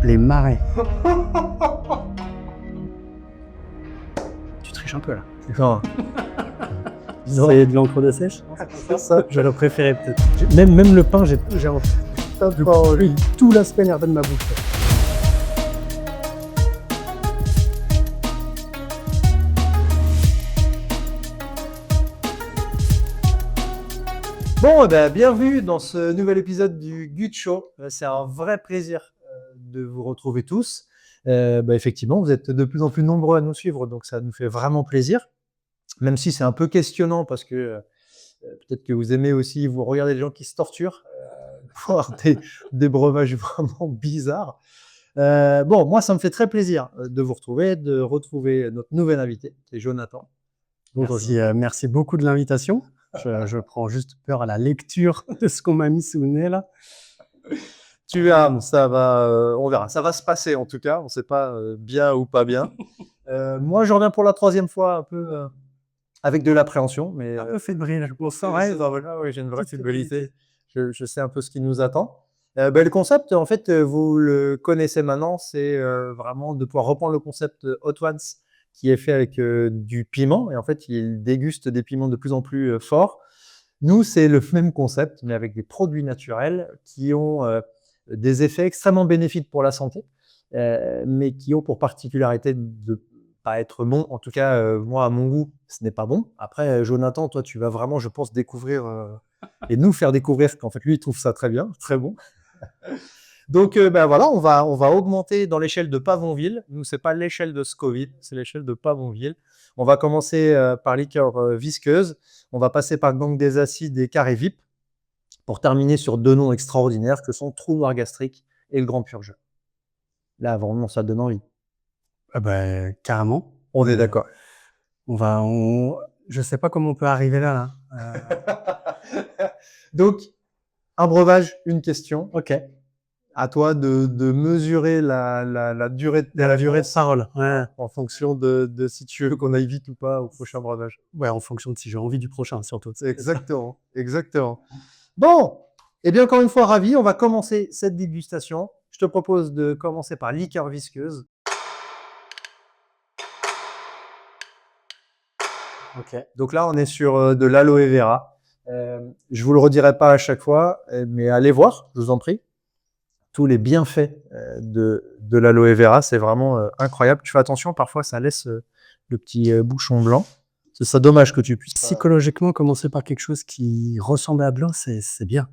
Les marais. Tu triches un peu là. Genre, Vous avez de l'encre de sèche? c'est ça. J'aurais préféré peut-être. Même le pain, j'ai pris tout l'aspect nerveux de ma bouche. Bon, bienvenue dans ce nouvel épisode du Gut Show. C'est un vrai plaisir de vous retrouver tous. Effectivement, vous êtes de plus en plus nombreux à nous suivre, donc ça nous fait vraiment plaisir. Même si c'est un peu questionnant parce que peut-être que vous aimez aussi, vous regardez les gens qui se torturent, voir des breuvages vraiment bizarres. Moi, ça me fait très plaisir de vous retrouver, de retrouver notre nouvel invité, c'est Jonathan. Merci beaucoup de l'invitation. Je prends juste peur à la lecture de ce qu'on m'a mis sous le nez là. Tu verras, ça va, on verra. Ça va se passer en tout cas. On ne sait pas bien ou pas bien. Moi, je reviens pour la 3e fois, un peu avec de l'appréhension, mais Un peu fébrile, je pense. oui, j'ai une vraie fébrilité. Je sais un peu ce qui nous attend. Le concept, en fait, vous le connaissez maintenant, c'est vraiment de pouvoir reprendre le concept Hot Ones qui est fait avec du piment. Et en fait, il déguste des piments de plus en plus forts. Nous, c'est le même concept, mais avec des produits naturels qui ont des effets extrêmement bénéfiques pour la santé, mais qui ont pour particularité de pas être bon. En tout cas, moi, à mon goût, ce n'est pas bon. Après, Jonathan, toi, tu vas vraiment, je pense, découvrir et nous faire découvrir qu'en fait, lui, il trouve ça très bien, très bon. Donc, voilà, on va augmenter dans l'échelle de Pavonville. Nous, c'est pas l'échelle de Scoville, c'est l'échelle de Pavonville. On va commencer par liqueur visqueuse. On va passer par gang des acides et carré VIP pour terminer sur 2 noms extraordinaires que sont Trou Noir Gastrique et le Grand Purgeur. Là, vraiment, ça donne envie. Carrément. On est d'accord. Je sais pas comment on peut arriver là. Donc, un breuvage, une question. Ok. À toi de mesurer la durée de parole. Ouais. en fonction de si tu veux qu'on aille vite ou pas au prochain breuvage. Ouais, en fonction de si j'ai envie du prochain, surtout. Exactement, exactement. Bon, et bien encore une fois, ravi. On va commencer cette dégustation. Je te propose de commencer par liqueur visqueuse. Ok. Donc là, on est sur de l'aloe vera. Je vous le redirai pas à chaque fois, mais allez voir, je vous en prie. Tous les bienfaits de l'aloe vera, c'est vraiment incroyable. Tu fais attention, parfois ça laisse le petit bouchon blanc. C'est ça dommage que tu puisses pas... Psychologiquement, commencer par quelque chose qui ressemble à blanc, c'est bien.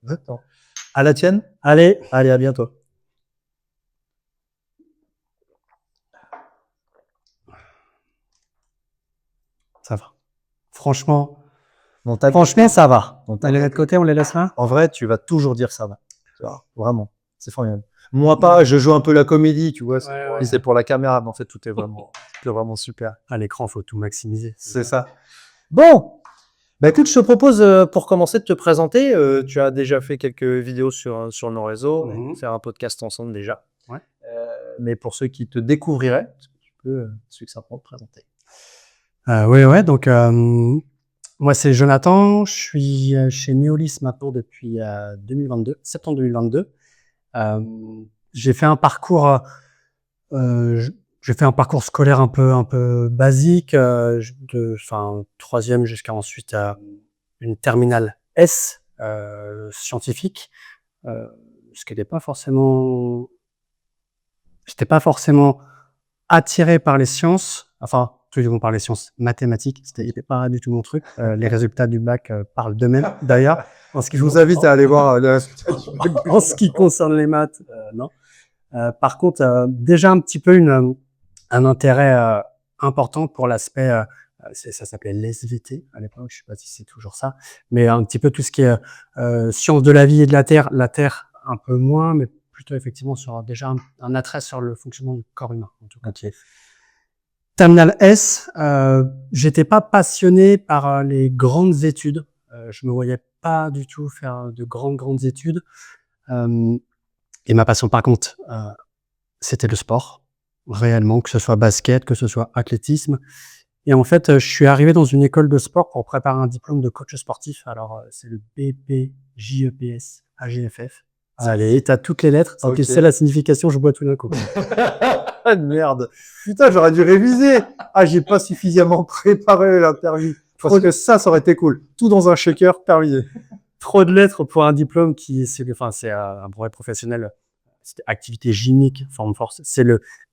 Exactement. À la tienne. Allez, à bientôt. ça va. Franchement, Bon, ça va. Bon, Allez, de l'autre côté, on les laisse là. En vrai, tu vas toujours dire ça va. Tu vois, vraiment, c'est formidable. Moi pas, je joue un peu la comédie, tu vois, c'est pour la caméra, mais en fait tout est vraiment super. À l'écran, faut tout maximiser. C'est ça. Bon, écoute, je te propose pour commencer de te présenter. Tu as déjà fait quelques vidéos sur nos réseaux, on va faire un podcast ensemble déjà. Ouais. Mais pour ceux qui te découvriraient, tu peux succinctement te présenter. Ouais. Donc, moi, c'est Jonathan. Je suis chez Neolis maintenant depuis 2022, septembre 2022. J'ai fait un parcours scolaire un peu basique, troisième jusqu'à ensuite une terminale S scientifique, ce qui n'était pas forcément. J'étais pas forcément attiré par les sciences, enfin tout du moins par les sciences mathématiques. C'était pas du tout mon truc. Les résultats du bac parlent d'eux-mêmes. D'ailleurs, je vous invite à aller voir le résultat. En ce qui concerne les maths, non. Par contre, déjà un petit peu un intérêt important pour l'aspect, ça s'appelait l'SVT à l'époque, je sais pas si c'est toujours ça, mais un petit peu tout ce qui est sciences de la vie et de la Terre un peu moins, mais plutôt effectivement sur déjà un attrait sur le fonctionnement du corps humain, en tout cas. Okay. Terminal S, j'étais pas passionné par les grandes études. Je me voyais pas du tout faire de grandes études. Et ma passion, par contre, c'était le sport, réellement, que ce soit basket, que ce soit athlétisme. Et en fait, je suis arrivé dans une école de sport pour préparer un diplôme de coach sportif. Alors, c'est le BPJEPS AGFF. Allez, t'as toutes les lettres. Si Ok. tu sais la signification, je bois tout d'un coup. Ah, merde. Putain, j'aurais dû réviser. Ah, j'ai pas suffisamment préparé l'interview. Parce que ça aurait été cool. Tout dans un shaker, terminé. Trop de lettres pour un diplôme c'est un brevet professionnel. C'était activité gynique, forme force.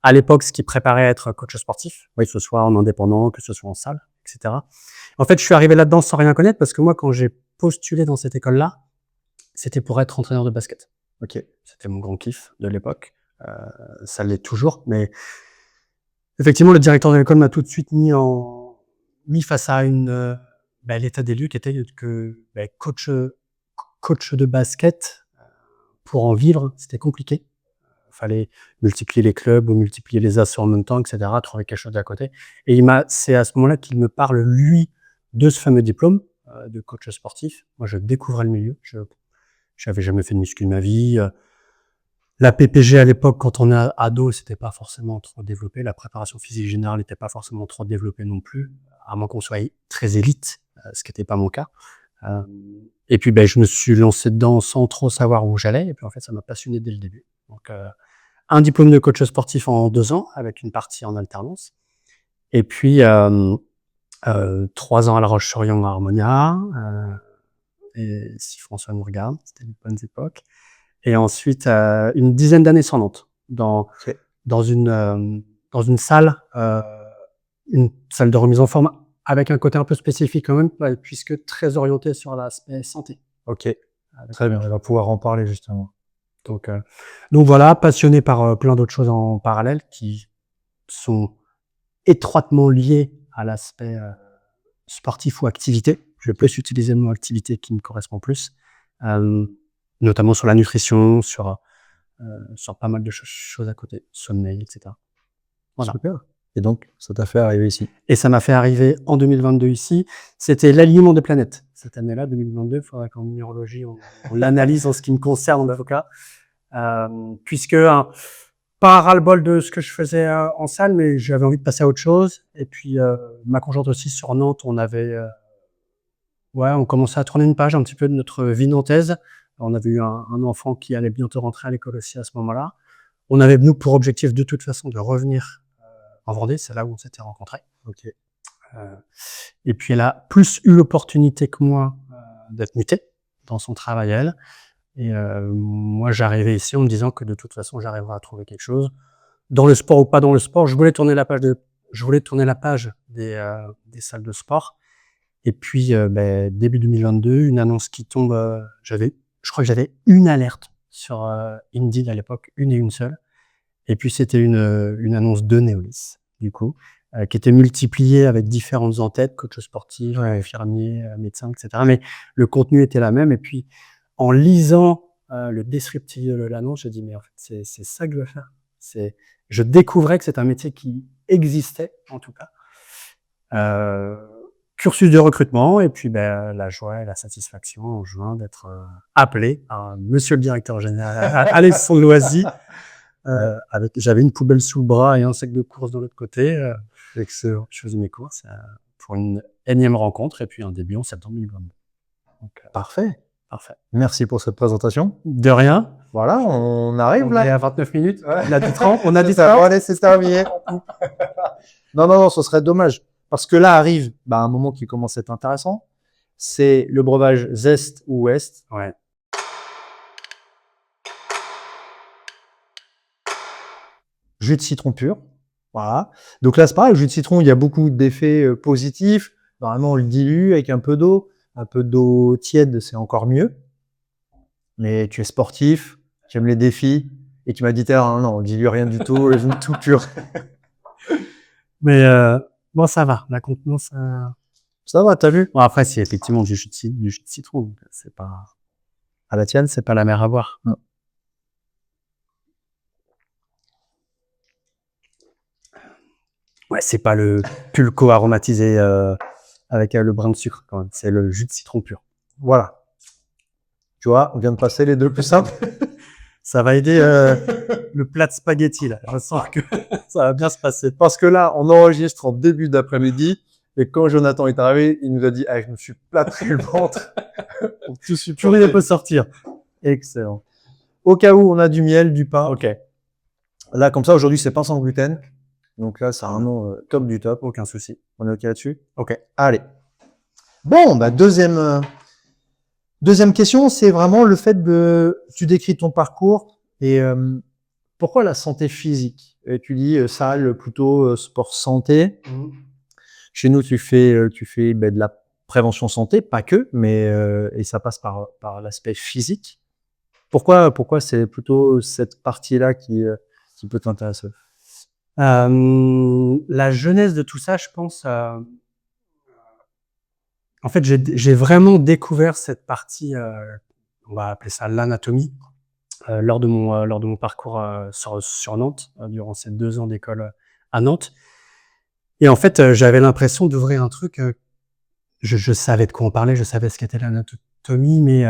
À l'époque, ce qui préparait à être coach sportif, que ce soit en indépendant, que ce soit en salle, etc. En fait, je suis arrivé là-dedans sans rien connaître parce que moi, quand j'ai postulé dans cette école-là, c'était pour être entraîneur de basket. Ok. C'était mon grand kiff de l'époque. Ça l'est toujours, mais effectivement, le directeur de l'école m'a tout de suite mis face à l'état des lieux qui était que coach de basket, pour en vivre, c'était compliqué. Fallait multiplier les clubs ou multiplier les assos en même temps, etc., trouver quelque chose d'à côté. Et c'est à ce moment-là qu'il me parle, lui, de ce fameux diplôme de coach sportif. Moi, je découvrais le milieu. J'avais jamais fait de muscu de ma vie. La PPG à l'époque, quand on est ado, c'était pas forcément trop développé. La préparation physique générale n'était pas forcément trop développée non plus, à moins qu'on soit très élite, ce qui n'était pas mon cas. Et puis, je me suis lancé dedans sans trop savoir où j'allais. Et puis, en fait, ça m'a passionné dès le début. Donc, un diplôme de coach sportif en 2 ans, avec une partie en alternance. Et puis, 3 ans à La Roche-sur-Yon à Harmonia. Et si François nous regarde, c'était les bonnes époques. Et ensuite, une dizaine d'années sans Nantes, dans une salle de remise en forme, avec un côté un peu spécifique quand même, puisque très orienté sur l'aspect santé. Ok. Très bien. On va pouvoir en parler justement. Donc voilà, passionné par plein d'autres choses en parallèle qui sont étroitement liées à l'aspect sportif ou activité. Je vais plus utiliser le mot activité qui me correspond plus, notamment sur la nutrition, sur pas mal de choses à côté, sommeil, etc. Voilà. Super. Et donc, ça t'a fait arriver ici. Et ça m'a fait arriver en 2022 ici. C'était l'alignement des planètes. Cette année-là, 2022, il faudrait qu'en numérologie, on l'analyse en ce qui me concerne en tout cas. Puisque pas un ras-le-bol de ce que je faisais en salle, mais j'avais envie de passer à autre chose. Et puis, ma conjointe aussi, sur Nantes, on commençait à tourner une page un petit peu de notre vie nantaise. On avait eu un enfant qui allait bientôt rentrer à l'école aussi à ce moment-là. On avait, nous, pour objectif de toute façon de revenir en Vendée. C'est là où on s'était rencontrés. Ok. Et puis, elle a plus eu l'opportunité que moi d'être mutée dans son travail à elle. Et moi, j'arrivais ici en me disant que de toute façon, j'arriverais à trouver quelque chose. Dans le sport ou pas dans le sport, je voulais tourner la page des salles de sport. Et puis, début 2022, une annonce qui tombe. Je crois que j'avais une alerte sur Indeed à l'époque, une et une seule. Et puis, c'était une annonce de Neolis, du coup, qui était multipliée avec différentes en-têtes, coach sportif, infirmier, médecin, etc. Mais le contenu était la même. Et puis, en lisant le descriptif de l'annonce, je dis mais en fait c'est ça que je veux faire. Je découvrais que c'est un métier qui existait en tout cas. Cursus de recrutement et puis la joie et la satisfaction en juin d'être appelé par Monsieur le directeur général Alexandre Loisy. J'avais une poubelle sous le bras et un sac de courses de l'autre côté. Excellent. Je faisais mes courses pour une énième rencontre et puis un début en septembre 2022. Donc, Parfait. Parfait. Merci pour cette présentation. De rien. Voilà, on arrive là. On est à 29 minutes. Ouais. On a dit 30. On a dit ça. 30. Bon, allez, c'est terminé. Non, ce serait dommage. Parce que là arrive un moment qui commence à être intéressant. C'est le breuvage Zest ou Ouest. Ouais. Jus de citron pur. Voilà. Donc là, c'est pareil, le jus de citron, il y a beaucoup d'effets positifs. Normalement, on le dilue avec un peu d'eau. Un peu d'eau tiède, c'est encore mieux. Mais tu es sportif, tu aimes les défis, et tu m'as dit, non, on dilue rien du tout, le jus tout pur. Mais bon, ça va. La contenance, ça va, t'as vu? Bon, après, c'est effectivement du jus de citron. C'est pas à la tienne, c'est pas la mer à boire. Non. Ouais, c'est pas le pulco aromatisé avec le brin de sucre quand même. C'est le jus de citron pur. Voilà. Tu vois, on vient de passer les deux plus simples. Ça va aider le plat de spaghetti là. Je sens que ça va bien se passer. Parce que là, on enregistre en début d'après-midi. Et quand Jonathan est arrivé, il nous a dit, je me suis plâtré le ventre. Plus rien ne peut sortir. Excellent. Au cas où on a du miel, du pain. Ok, Là, comme ça, aujourd'hui, c'est pain sans gluten. Donc là, c'est vraiment top du top. aucun souci. On est OK là-dessus? Ok. Allez. Bon, bah, deuxième question, c'est vraiment le fait de, tu décris ton parcours et pourquoi la santé physique? Tu dis salle plutôt sport santé. Chez nous, tu fais ben, de la prévention santé, pas que, mais et ça passe par l'aspect physique. Pourquoi c'est plutôt cette partie-là qui peut t'intéresser? La jeunesse de tout ça, je pense. En fait, j'ai vraiment découvert cette partie, on va appeler ça l'anatomie, lors de mon parcours sur Nantes, durant ces 2 ans d'école à Nantes. Et en fait, j'avais l'impression d'ouvrir un truc. Je savais de quoi on parlait, je savais ce qu'était l'anatomie, mais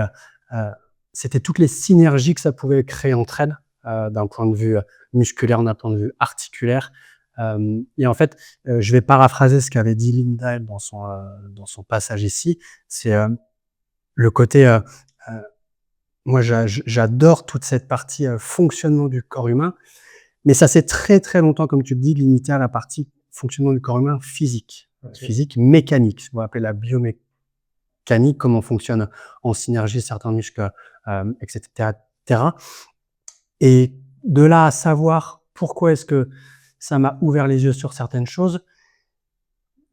c'était toutes les synergies que ça pouvait créer entre elles, d'un point de vue musculaire, d'un point de vue articulaire. Et en fait, je vais paraphraser ce qu'avait dit Linda dans son passage ici. C'est le côté. Moi, j'adore toute cette partie fonctionnement du corps humain, mais ça c'est très très longtemps, comme tu le dis, limité à la partie fonctionnement du corps humain physique, physique mécanique, on va appeler la biomécanique, comment fonctionne en synergie certains muscles, etc., etc. Et de là à savoir pourquoi est-ce que ça m'a ouvert les yeux sur certaines choses,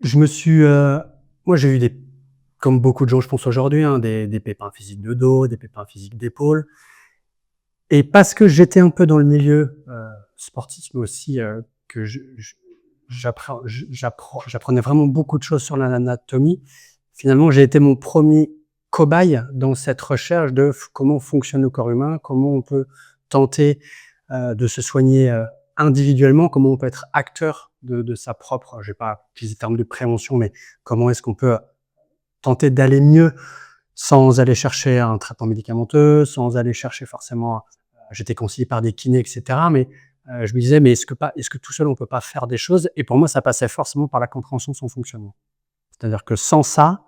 je me suis, moi j'ai eu comme beaucoup de gens je pense aujourd'hui, hein, des pépins physiques de dos, des pépins physiques d'épaule. Et parce que j'étais un peu dans le milieu sportif, mais aussi que j'apprenais vraiment beaucoup de choses sur l'anatomie, finalement j'ai été mon premier cobaye dans cette recherche de comment fonctionne le corps humain, comment on peut tenter de se soigner individuellement, comment on peut être acteur de sa propre, je vais pas utiliser le terme de prévention, mais comment est-ce qu'on peut tenter d'aller mieux sans aller chercher un traitement médicamenteux, sans aller chercher forcément, j'étais conseillé par des kinés, etc. Mais je me disais, mais est-ce que tout seul on peut pas faire des choses? Et pour moi, ça passait forcément par la compréhension de son fonctionnement. C'est-à-dire que sans ça,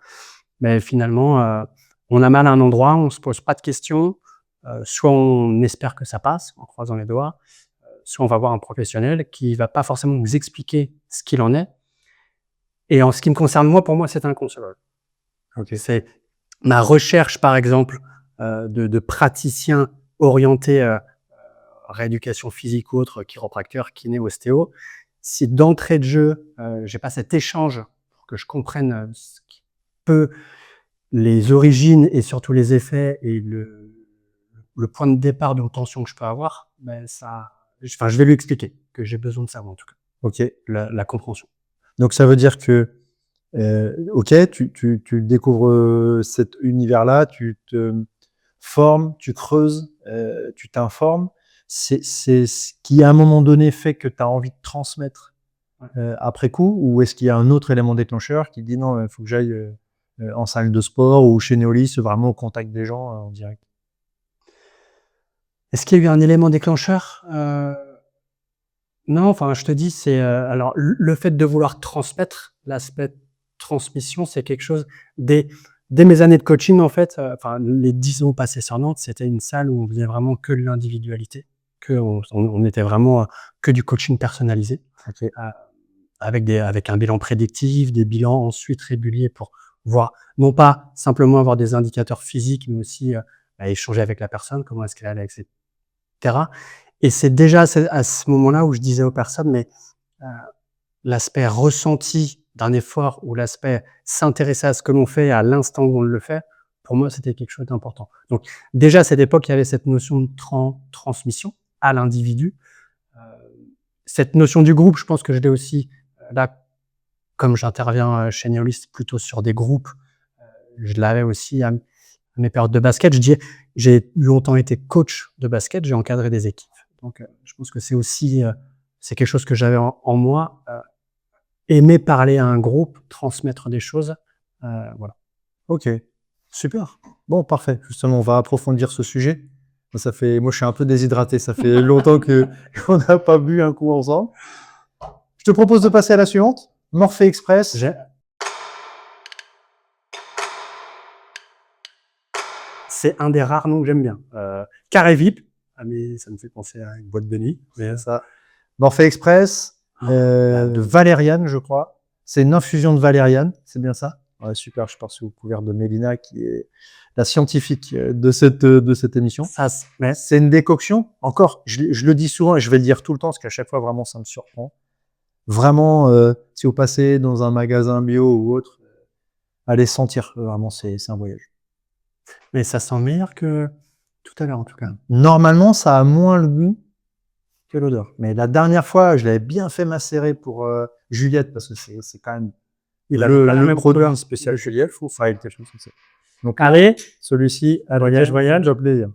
ben, finalement, on a mal à un endroit, on se pose pas de questions, soit on espère que ça passe en croisant les doigts, soit on va voir un professionnel qui va pas forcément nous expliquer ce qu'il en est. Et en ce qui me concerne moi, pour moi, c'est inconcevable. Ok. C'est ma recherche, par exemple, de praticiens orientés rééducation physique ou autre, chiropracteur, kiné, ostéo. Si d'entrée de jeu, j'ai pas cet échange pour que je comprenne ce qui peut, les origines et surtout les effets et le point de départ d'une tension que je peux avoir, ben je vais lui expliquer que j'ai besoin de ça, en tout cas. Ok. La compréhension. Donc ça veut dire que ok, tu découvres cet univers-là, tu te formes, tu creuses, tu t'informes. C'est ce qui, à un moment donné, fait que tu as envie de transmettre après coup, ou est-ce qu'il y a un autre élément déclencheur qui dit non, il faut que j'aille en salle de sport ou chez Neolis, vraiment au contact des gens en direct? Est-ce qu'il y a eu un élément déclencheur? Non, enfin, je te dis, c'est alors le fait de vouloir transmettre, l'aspect transmission, c'est quelque chose dès mes années de coaching, en fait, enfin, les 10 ans passés sur Nantes, c'était une salle où on faisait vraiment que de l'individualité, on était vraiment que du coaching personnalisé, Ok. avec un bilan prédictif, des bilans ensuite réguliers pour voir, non pas simplement avoir des indicateurs physiques, mais aussi échanger avec la personne, comment est-ce qu'elle allait, etc. Et c'est déjà à ce moment-là où je disais aux personnes, mais l'aspect ressenti d'un effort ou l'aspect s'intéresser à ce que l'on fait à l'instant où on le fait, pour moi, c'était quelque chose d'important. Donc déjà, à cette époque, il y avait cette notion de transmission à l'individu. Cette notion du groupe, je pense que je l'ai aussi, là, comme j'interviens chez Neolis plutôt sur des groupes, je l'avais aussi à mes périodes de basket. J'ai longtemps été coach de basket, j'ai encadré des équipes. Donc, je pense que c'est aussi, c'est quelque chose que j'avais en moi, aimer parler à un groupe, transmettre des choses, voilà. Ok, super. Bon, parfait. Justement, on va approfondir ce sujet. Moi, je suis un peu déshydraté. Ça fait longtemps qu'on n'a pas bu un coup ensemble. Je te propose de passer à la suivante. Morphée Express. C'est un des rares noms que j'aime bien. Carré VIP, Ah, mais ça me fait penser à une boîte de nuit. Mais Ça. Morphée Express, de valériane, je crois. C'est une infusion de valériane, c'est bien ça? Ouais, super, je pars sous couvert de Mélina, qui est la scientifique de cette émission. ça, mais C'est une décoction, encore, je le dis souvent et je vais le dire tout le temps, parce qu'à chaque fois, vraiment, ça me surprend. Vraiment, si vous passez dans un magasin bio ou autre, allez sentir, vraiment, c'est un voyage. ça sent meilleur que tout à l'heure, en tout cas. Normalement, ça a moins le goût que l'odeur. Mais la dernière fois, je l'avais bien fait macérer pour Juliette, parce que c'est quand même Il a le pas la même produit couleur. spécial Juliette, faut faire quelque chose comme ça. Donc, Allez, celui-ci, voyage, voyage. job plaisir.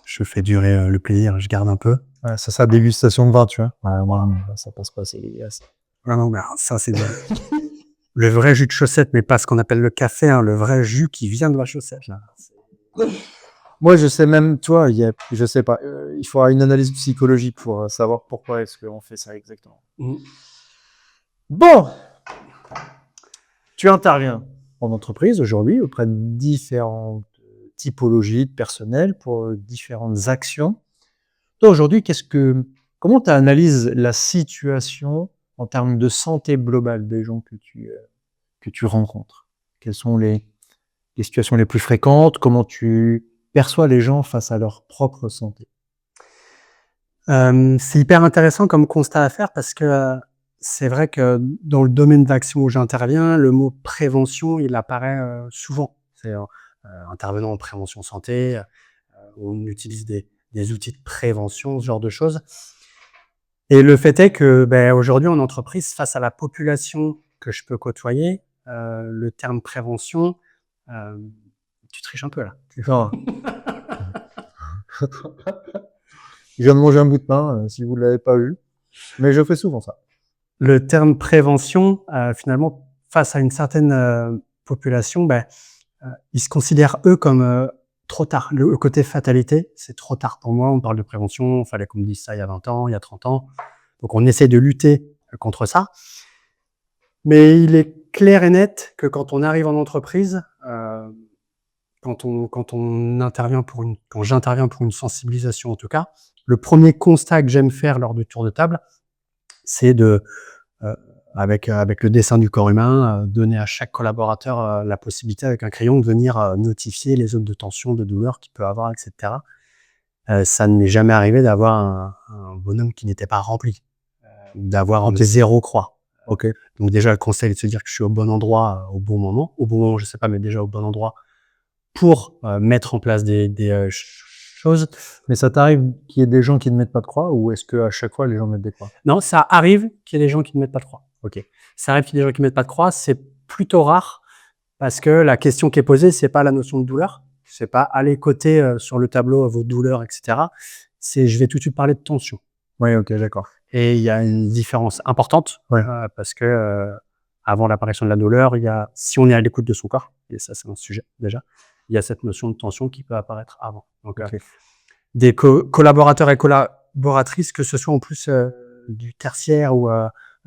Je fais durer le plaisir, je garde un peu. Ouais, ça, c'est la dégustation de vin, tu vois. Ouais, moi, ça passe pas, c'est dégueulasse. Vraiment, mais ça, c'est le vrai jus de chaussette, mais pas ce qu'on appelle le café, hein, le vrai jus qui vient de la chaussette. Là. Moi, je sais même, toi, je sais pas, il faudra une analyse psychologique pour savoir pourquoi est-ce qu'on fait ça exactement. Bon, tu interviens en entreprise aujourd'hui auprès de différentes typologies de personnel pour différentes actions. Toi, aujourd'hui, comment tu analyses la situation en termes de santé globale des gens que tu rencontres? Quelles sont les situations les plus fréquentes? Comment tu perçois les gens face à leur propre santé? C'est hyper intéressant comme constat à faire parce que c'est vrai que dans le domaine d'action où j'interviens, le mot prévention, il apparaît souvent. C'est intervenant en prévention santé, on utilise des outils de prévention, ce genre de choses. Et le fait est que aujourd'hui en entreprise, face à la population que je peux côtoyer, le terme prévention, tu triches un peu là. Enfin, je viens de manger un bout de pain, si vous ne l'avez pas vu, mais je fais souvent ça. Le terme prévention, finalement, face à une certaine population, ils se considèrent eux comme trop tard. Le côté fatalité, c'est trop tard pour moi. On parle de prévention, il fallait qu'on me dise ça il y a 20 ans, il y a 30 ans. Donc on essaie de lutter contre ça. Mais il est clair et net que quand on arrive en entreprise, quand j'interviens pour une sensibilisation en tout cas, le premier constat que j'aime faire lors du tour de table, c'est de avec le dessin du corps humain, donner à chaque collaborateur la possibilité avec un crayon de venir notifier les zones de tension, de douleur qu'il peut avoir, etc. Ça ne m'est jamais arrivé d'avoir un bonhomme qui n'était pas rempli, d'avoir Ok. 0 croix. Ok. Donc déjà, le conseil est de se dire que je suis au bon endroit, au bon moment. Au bon moment, je sais pas, mais déjà au bon endroit pour mettre en place des choses. Mais ça t'arrive qu'il y ait des gens qui ne mettent pas de croix, ou est-ce qu'à chaque fois les gens mettent des croix? Non, ça arrive qu'il y ait des gens qui ne mettent pas de croix. Ok. Ça arrive qu'il y ait des gens qui ne mettent pas de croix, c'est plutôt rare parce que la question qui est posée, c'est pas la notion de douleur, c'est pas allez coter sur le tableau vos douleurs, etc. C'est je vais tout de suite parler de tension. Oui, ok, d'accord. Et il y a une différence importante Ouais. parce que avant l'apparition de la douleur, il y a, si on est à l'écoute de son corps, et ça c'est un sujet déjà, il y a cette notion de tension qui peut apparaître avant. Donc Ok. des collaborateurs et collaboratrices, que ce soit en plus du tertiaire ou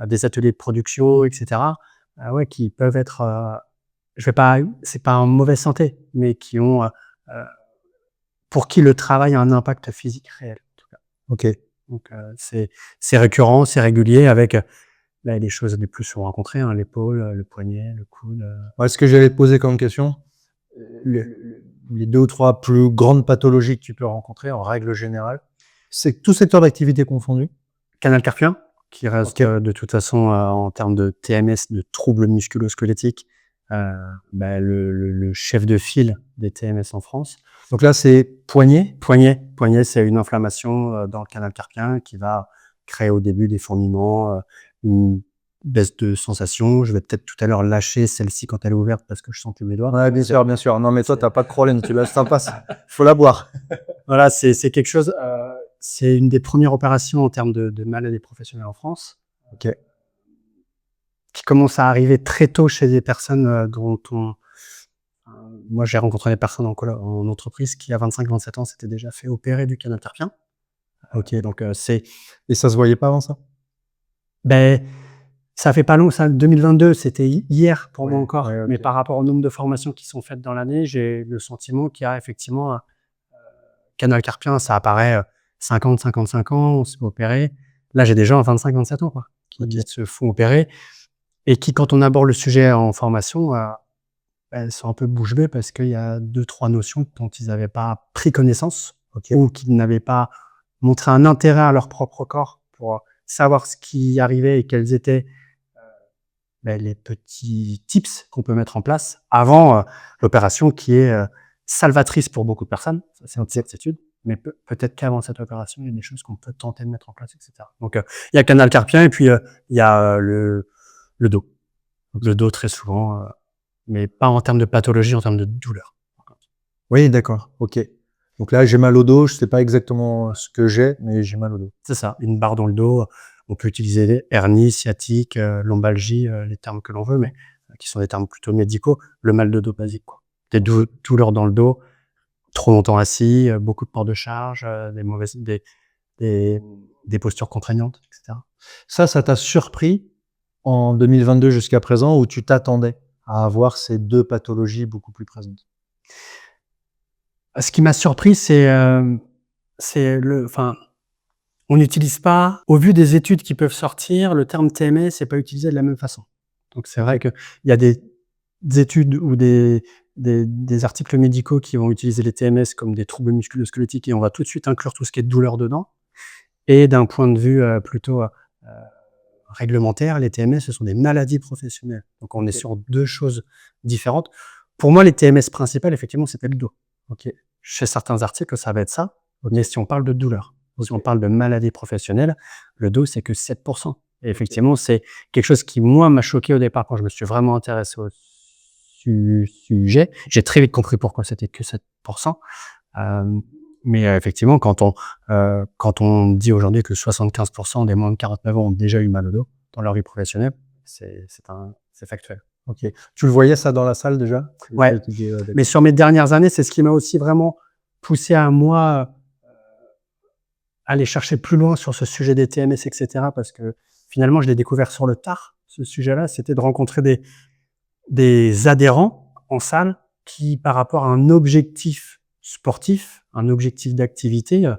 des ateliers de production, etc. Ouais, qui peuvent être, je vais pas, c'est pas en mauvaise santé, mais qui ont, pour qui le travail a un impact physique réel, en tout cas. Ok. Donc c'est récurrent, c'est régulier avec là les choses les plus souvent rencontrées, hein, l'épaule, le poignet, le coude. Ouais, ce que j'allais te poser comme question, les 2 ou 3 plus grandes pathologies que tu peux rencontrer en règle générale, c'est tout secteur d'activité confondu? Canal carpien, qui reste Ok. de toute façon en termes de TMS, de troubles musculo-squelettiques, le chef de file des TMS en France. Donc là, c'est poignet. Poignet, c'est une inflammation dans le canal carpien qui va créer au début des fourmillements, une baisse de sensation. Je vais peut-être tout à l'heure lâcher celle-ci quand elle est ouverte parce que je sens que mes doigts. Ouais, bien sûr, bien sûr. Non, mais toi, t'as pas de problème, tu laisses ça passe. Faut la boire. Voilà, c'est quelque chose. C'est une des premières opérations en termes de maladies professionnelles en France. Ok. Qui commence à arriver très tôt chez des personnes dont moi j'ai rencontré des personnes en entreprise qui à 25-27 ans s'étaient déjà fait opérer du canal carpien. Ok. Donc Et ça se voyait pas avant ça? ben Ça fait pas long, ça. 2022, c'était hier pour moi encore. Ouais, ok. Mais par rapport au nombre de formations qui sont faites dans l'année, j'ai le sentiment qu'il y a effectivement un canal carpien, ça apparaît 50, 55 ans, on se fait opérer. Là, j'ai des gens à 25, 27 ans, quoi, qui se font opérer et qui, quand on aborde le sujet en formation, elles sont un peu bouche bée parce qu'il y a 2-3 notions dont ils n'avaient pas pris connaissance ou qu'ils n'avaient pas montré un intérêt à leur propre corps pour savoir ce qui arrivait et quels étaient les petits tips qu'on peut mettre en place avant l'opération qui est salvatrice pour beaucoup de personnes. Ça, c'est une certitude. Mais peut-être qu'avant cette opération, il y a des choses qu'on peut tenter de mettre en place, etc. Donc, il y a le canal carpien et puis il y a le dos. Donc, le dos très souvent, mais pas en termes de pathologie, en termes de douleur. Oui, d'accord. Ok. Donc là, j'ai mal au dos. Je sais pas exactement ce que j'ai, mais j'ai mal au dos. C'est ça, une barre dans le dos. On peut utiliser hernie, sciatique, lombalgie, les termes que l'on veut, mais qui sont des termes plutôt médicaux. Le mal de dos basique, quoi. Des douleurs dans le dos, trop longtemps assis, beaucoup de port de charge, des postures contraignantes, etc. Ça t'a surpris en 2022 jusqu'à présent ou tu t'attendais à avoir ces deux pathologies beaucoup plus présentes? Ce qui m'a surpris, c'est on n'utilise pas, au vu des études qui peuvent sortir, le terme TMS n'est pas utilisé de la même façon. Donc c'est vrai qu'il y a des études ou des articles médicaux qui vont utiliser les TMS comme des troubles musculo-squelettiques et on va tout de suite inclure tout ce qui est douleur dedans. Et d'un point de vue plutôt réglementaire, les TMS, ce sont des maladies professionnelles. Donc on est sur deux choses différentes. Pour moi, les TMS principales, effectivement, c'était le dos. Chez certains articles, ça va être ça, mais si on parle de douleur, si on parle de maladie professionnelle, le dos, c'est que 7%. Et effectivement, c'est quelque chose qui, moi, m'a choqué au départ quand je me suis vraiment intéressé au sujet. J'ai très vite compris pourquoi c'était que 7%. Mais effectivement, quand on dit aujourd'hui que 75% des moins de 49 ans ont déjà eu mal au dos dans leur vie professionnelle, c'est factuel. Ok. Tu le voyais ça dans la salle déjà? Ouais. Mais sur mes dernières années, c'est ce qui m'a aussi vraiment poussé à moi aller chercher plus loin sur ce sujet des TMS, etc. Parce que finalement, je l'ai découvert sur le tard, ce sujet-là. C'était de rencontrer des adhérents en salle qui, par rapport à un objectif sportif, un objectif d'activité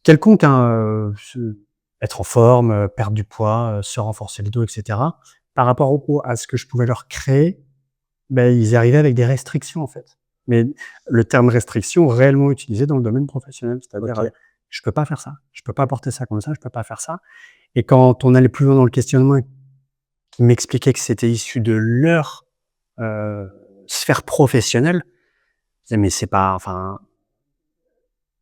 quelconque, être en forme, perdre du poids, se renforcer le dos, etc. Par rapport à ce que je pouvais leur créer, ils arrivaient avec des restrictions, en fait. Mais le terme restriction réellement utilisé dans le domaine professionnel, c'est-à-dire je peux pas faire ça, je peux pas porter ça comme ça, je peux pas faire ça. Et quand on allait plus loin dans le questionnement, ils m'expliquaient que c'était issu de leur sphère professionnelle. Je disais, mais c'est pas, enfin,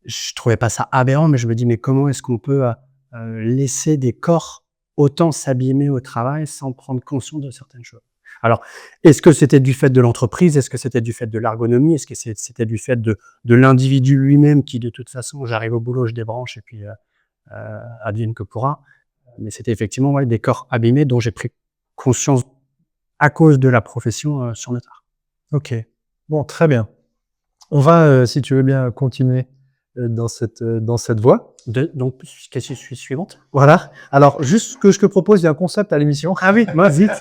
je trouvais pas ça aberrant, mais je me dis, mais comment est-ce qu'on peut laisser des corps autant s'abîmer au travail sans prendre conscience de certaines choses? Alors, est-ce que c'était du fait de l'entreprise? Est-ce que c'était du fait de l'ergonomie? Est-ce que c'était du fait de l'individu lui-même qui, de toute façon, j'arrive au boulot, je débranche et puis advienne que pourra. Mais c'était effectivement des corps abîmés dont j'ai pris conscience à cause de la profession sur le tard. Ok. Bon, très bien. On va, si tu veux bien, continuer dans cette voie. Donc, qu'est-ce que je suis suivante? Voilà. Alors, juste ce que je te propose, il y a un concept à l'émission. Ah oui, moi, vite.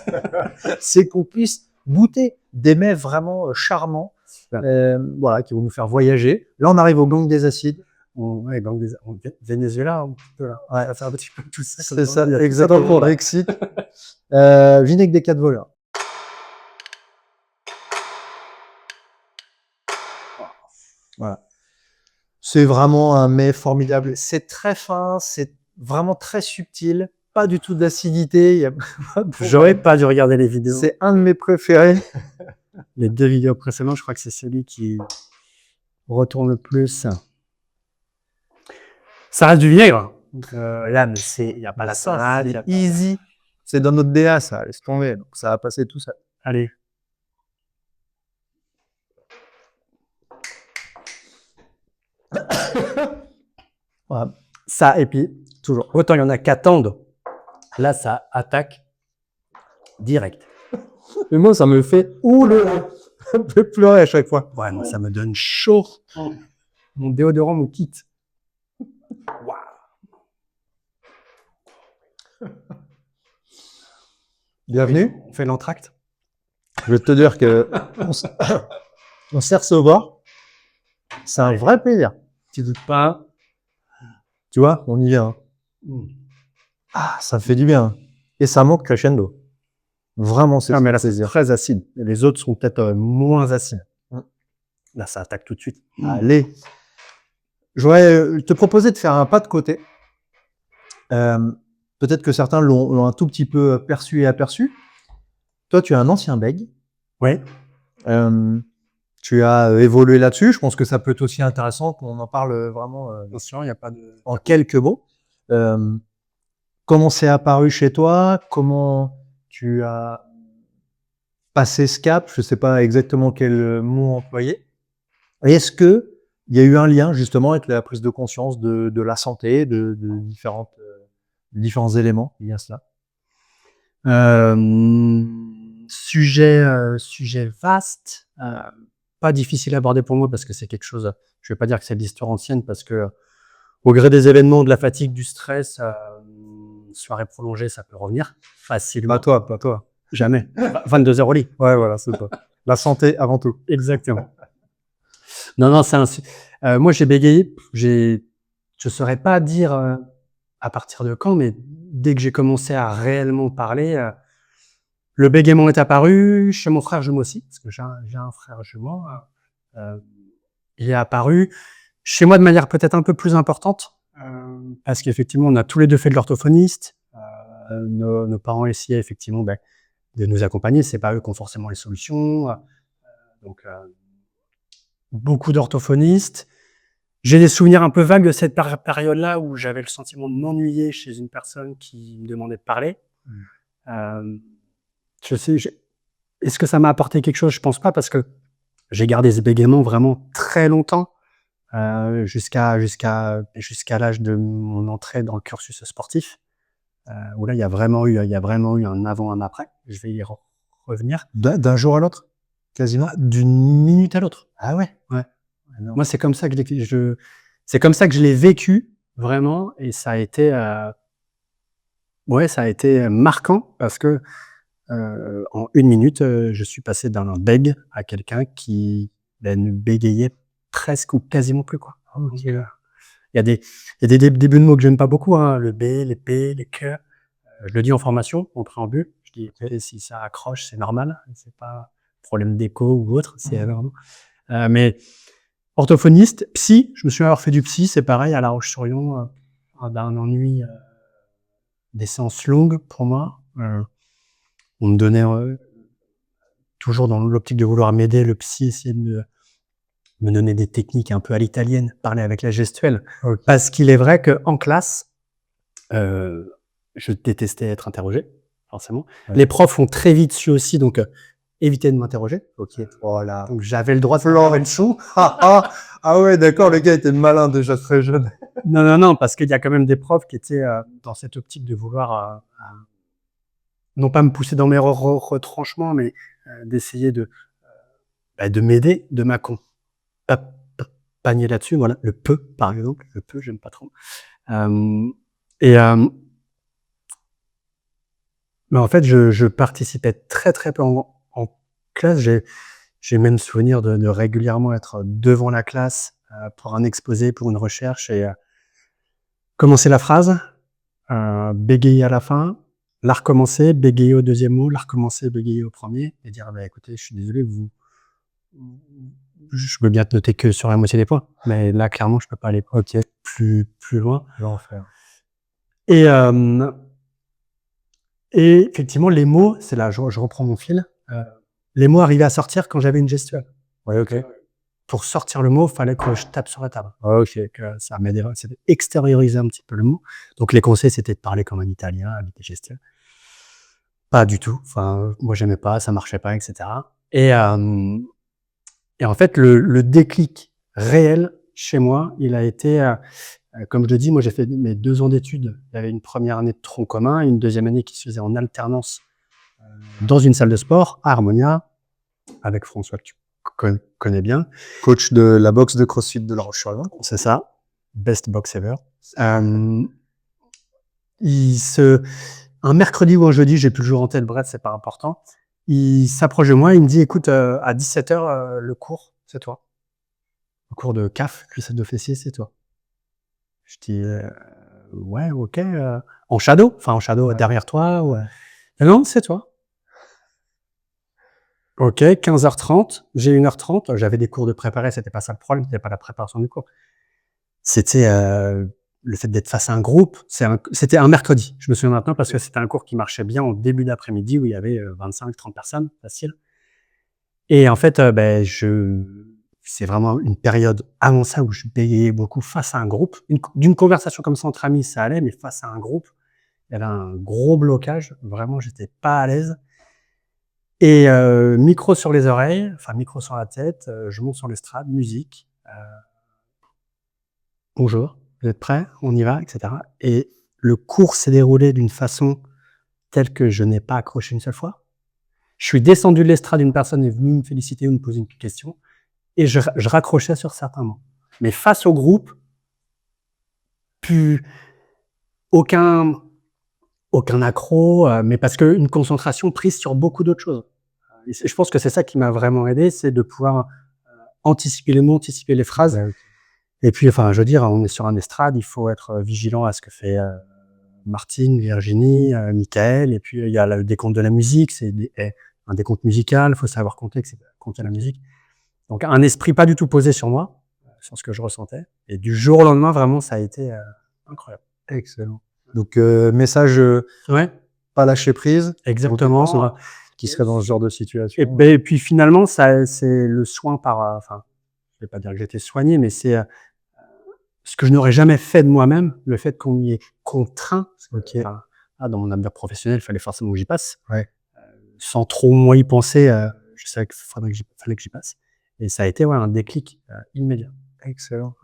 C'est qu'on puisse goûter des mets vraiment charmants, voilà, qui vont nous faire voyager. Là, on arrive au gang des acides. Venezuela, un petit peu là. Ouais. Ça fait un petit peu tout ça. C'est ça, exactement. Pour Brexit. Vinaigre des 4 voleurs. Voilà. C'est vraiment un mets formidable. C'est très fin, c'est vraiment très subtil, pas du tout d'acidité. J'aurais pas dû regarder les vidéos. C'est un de mes préférés. Les 2 vidéos précédentes, je crois que c'est celui qui retourne le plus. Ça reste du vinaigre. Là, mais il n'y a pas la Ça, c'est easy. C'est dans notre DA, ça. Laisse tomber. Donc, ça va passer tout ça. Allez. Voilà. Ça, et puis, toujours. Autant il y en a qui attendent. Là, ça attaque direct. Mais moi, ça me fait ça me fait pleurer à chaque fois. Ouais, moi, ça me donne chaud. Mon déodorant me quitte. Waouh. Bienvenue. On fait l'entracte. Je vais te dire que on sert ce bord. C'est un vrai plaisir. Tu doutes pas. Tu vois, on y vient. Ah, ça fait du bien. Et ça monte crescendo. Vraiment, c'est Ah, mais là, c'est plaisir. très acide. Et les autres sont peut-être moins acides. Là, ça attaque tout de suite. Allez. Je voudrais te proposer de faire un pas de côté. Peut-être que certains l'ont un tout petit peu perçu et aperçu. Toi, tu es un ancien bègue. Ouais. Tu as évolué là-dessus. Je pense que ça peut être aussi intéressant qu'on en parle vraiment Bien sûr, il n'y a pas de. en quelques mots. Comment c'est apparu chez toi? Comment tu as passé ce cap? Je ne sais pas exactement quel mot employer. Et est-ce que il y a eu un lien justement avec la prise de conscience de la santé, de différents éléments liés à cela? Sujet vaste, pas difficile à aborder pour moi parce que c'est quelque chose, je vais pas dire que c'est de l'histoire ancienne parce que au gré des événements, de la fatigue, du stress, soirée prolongée, ça peut revenir facilement. Pas toi. Jamais. 22 heures au lit. Ouais, voilà, c'est toi. La santé avant tout. Exactement. Non, moi j'ai bégayé, je saurais pas dire à partir de quand, mais dès que j'ai commencé à réellement parler, le bégaiement est apparu chez mon frère jumeau aussi, parce que j'ai un frère jumeau. Il est apparu chez moi de manière peut-être un peu plus importante, parce qu'effectivement, on a tous les deux fait de l'orthophoniste. Nos parents essayaient effectivement de nous accompagner. C'est pas eux qui ont forcément les solutions. Donc, beaucoup d'orthophonistes. J'ai des souvenirs un peu vagues de cette période-là où j'avais le sentiment de m'ennuyer chez une personne qui me demandait de parler. Je sais, est-ce que ça m'a apporté quelque chose? Je pense pas, parce que j'ai gardé ce bégaiement vraiment très longtemps, jusqu'à l'âge de mon entrée dans le cursus sportif, où là, il y a vraiment eu un avant, un après. Je vais y revenir. D'un jour à l'autre, quasiment. D'une minute à l'autre. Ah ouais. Ouais. Non. Moi, c'est comme ça que c'est comme ça que je l'ai vécu vraiment, et ça a été marquant parce que en une minute, je suis passé d'un bègue à quelqu'un qui ne bégayait presque ou quasiment plus, quoi. Donc, il y a des débuts de mots que j'aime pas beaucoup, hein, le B, les P, les Q. Je le dis en formation, en préambule. Je dis: écoutez, si ça accroche, c'est normal, c'est pas problème d'écho ou autre, c'est vraiment. Mais orthophoniste, psy, je me souviens avoir fait du psy, c'est pareil, à La Roche-sur-Yon, d'un ennui, des séances longues pour moi. On me donnait, toujours dans l'optique de vouloir m'aider, le psy essayait de me donner des techniques un peu à l'italienne, parler avec la gestuelle. OK. Parce qu'il est vrai qu'en classe, je détestais être interrogé, forcément. Ouais. Les profs ont très vite su aussi, donc éviter de m'interroger. OK. Voilà. Donc j'avais le droit de faire une chou. Ah ouais, d'accord, le gars était malin déjà très jeune. Non, parce qu'il y a quand même des profs qui étaient dans cette optique de vouloir, non pas me pousser dans mes retranchements, mais d'essayer de m'aider, de m'accompagner là-dessus. Voilà, le peu, par exemple. Le peu, j'aime pas trop. Mais en fait, je participais très, très peu en classe. J'ai même souvenir de régulièrement être devant la classe pour un exposé, pour une recherche, et commencer la phrase, bégayer à la fin, la recommencer, bégayer au deuxième mot, la recommencer, bégayer au premier, et dire: écoutez, je suis désolé, je veux bien te noter que sur la moitié des points, mais là, clairement, je peux pas aller plus loin. L'enfer. Et effectivement, les mots, c'est là, je reprends mon fil. Les mots arrivaient à sortir quand j'avais une gestuelle. Ouais, OK. Pour sortir le mot, il fallait que je tape sur la table. OK. Que ça m'aidait, c'était extérioriser un petit peu le mot. Donc les conseils, c'était de parler comme un Italien avec des gestuelles. Pas du tout. Enfin, moi, j'aimais pas, ça marchait pas, etc. Et en fait, le déclic réel chez moi, il a été, comme je le dis, moi, j'ai fait mes 2 ans d'études. Il y avait une première année de tronc commun et une deuxième année qui se faisait en alternance dans une salle de sport, à Harmonia, avec François, que tu connais bien. Coach de la boxe de CrossFit de La Roche-sur-Yon. C'est ça. Best box ever. un mercredi ou un jeudi, j'ai plus le jour en tête, bref, c'est pas important. Il s'approche de moi, il me dit, écoute, à 17h, le cours, c'est toi. Le cours de CAF, cuissette de fessier, c'est toi. Je dis, ouais, ok, en shadow, Ouais. derrière toi. Ouais. Non, c'est toi. Ok, 15h30, j'ai 1h30, j'avais des cours de préparer, c'était pas ça le problème, c'était pas la préparation du cours. C'était le fait d'être face à un groupe, c'était un mercredi, je me souviens maintenant parce que c'était un cours qui marchait bien en début d'après-midi où il y avait 25-30 personnes, facile. Et en fait, c'est vraiment une période avant ça où je bégayais beaucoup face à un groupe. D'une conversation comme ça entre amis, ça allait, mais face à un groupe, il y avait un gros blocage. Vraiment, j'étais pas à l'aise. Et micro sur les oreilles, enfin micro sur la tête, je monte sur l'estrade, musique. Bonjour, vous êtes prêts? On y va, etc. Et le cours s'est déroulé d'une façon telle que je n'ai pas accroché une seule fois. Je suis descendu de l'estrade, une personne est venue me féliciter ou me poser une question, et je raccrochais sur certains mots. Mais face au groupe, plus aucun accro, mais parce qu'une concentration prise sur beaucoup d'autres choses. Et je pense que c'est ça qui m'a vraiment aidé, c'est de pouvoir anticiper les mots, anticiper les phrases. Ouais, ok. Et puis, enfin, je veux dire, on est sur un estrade, il faut être vigilant à ce que fait Martine, Virginie, Michael, et puis il y a le décompte de la musique, c'est un décompte musical, il faut savoir compter la musique. Donc un esprit pas du tout posé sur moi, sur ce que je ressentais. Et du jour au lendemain, vraiment, ça a été incroyable. Excellent. Donc, message, Ouais, pas lâcher prise. exactement. Pour quelqu'un qui serait dans ce genre de situation. Et puis finalement, ça, c'est le soin par, enfin, je vais pas dire que j'étais soigné, mais c'est ce que je n'aurais jamais fait de moi-même, le fait qu'on m'y ait contraint. Ok. Enfin, dans mon avenir professionnel, il fallait forcément que j'y passe. Ouais. Sans trop moi y penser, je savais qu'il fallait que j'y passe. Et ça a été un déclic immédiat. Excellent.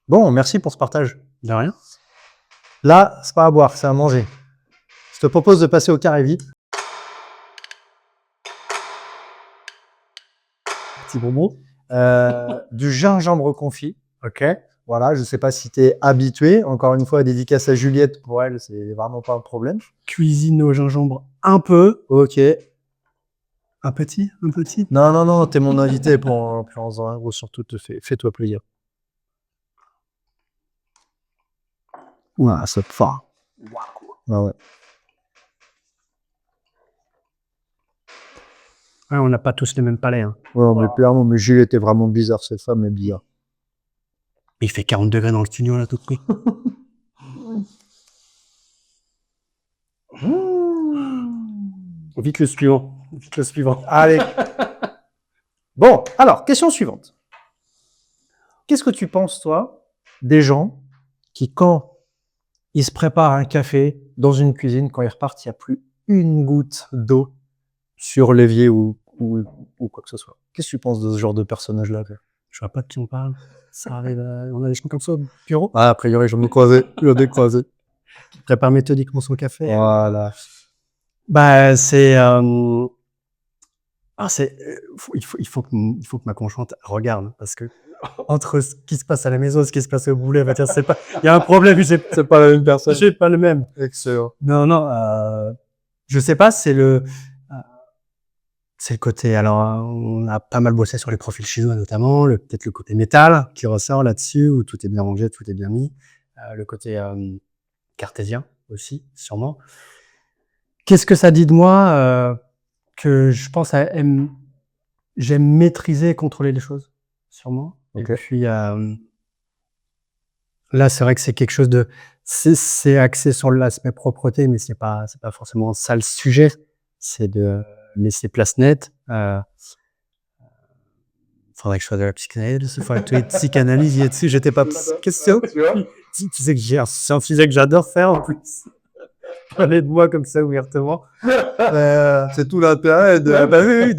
Bon, merci pour ce partage. De rien. Là, c'est pas à boire, c'est à manger. Je te propose de passer au carré vite. Petit bonbon. Du gingembre confit. Ok. Voilà, je sais pas si tu es habitué. Encore une fois, dédicace à Juliette, pour elle, c'est vraiment pas un problème. Cuisine au gingembre un peu. Ok. Un petit. Non, t'es mon invité pour en un gros, surtout fais-toi plaisir. Ouah, ça te fort. Ah ouais. Ouais, on n'a pas tous les mêmes palais. Hein. Ouais, mais clairement, mais Juliette est vraiment bizarre, cette femme est bizarre. Il fait 40 degrés dans le studio, là, tout de suite. Vite le suivant. Allez. Bon, alors, question suivante. Qu'est-ce que tu penses, toi, des gens qui, quand ils se préparent un café dans une cuisine, quand ils repartent, il n'y a plus une goutte d'eau sur l'évier ou quoi que ce soit? Qu'est-ce que tu penses de ce genre de personnage-là? Je vois pas de qui on parle. Ça arrive, on a des gens comme ça au bureau. Ah, a priori, j'en ai croisé. Qui préparent méthodiquement son café. Voilà. Bah, c'est il faut que ma conjointe regarde parce que entre ce qui se passe à la maison et ce qui se passe au boulot, elle va dire c'est pas, il y a un problème, C'est pas la même personne. j'ai pas le même. Excellent. Non, je sais pas, c'est le côté. Alors, on a pas mal bossé sur les profils chinois notamment, peut-être le côté métal qui ressort là-dessus où tout est bien rangé, tout est bien mis. Le côté cartésien aussi, sûrement. Qu'est-ce que ça dit de moi que je pense j'aime maîtriser et contrôler les choses, sûrement. Ok. Et puis là, c'est vrai que c'est quelque chose de, c'est axé sur l'aspect propreté, mais c'est pas forcément ça le sujet. C'est de laisser place nette. Faudrait que je fasse de la psychanalyse, faudrait que tu aies psychanalyse dessus. J'étais pas question. Tu sais que c'est un sujet que j'adore faire en plus. Parler de moi comme ça ouvertement. C'est tout l'intérêt de. Bah oui,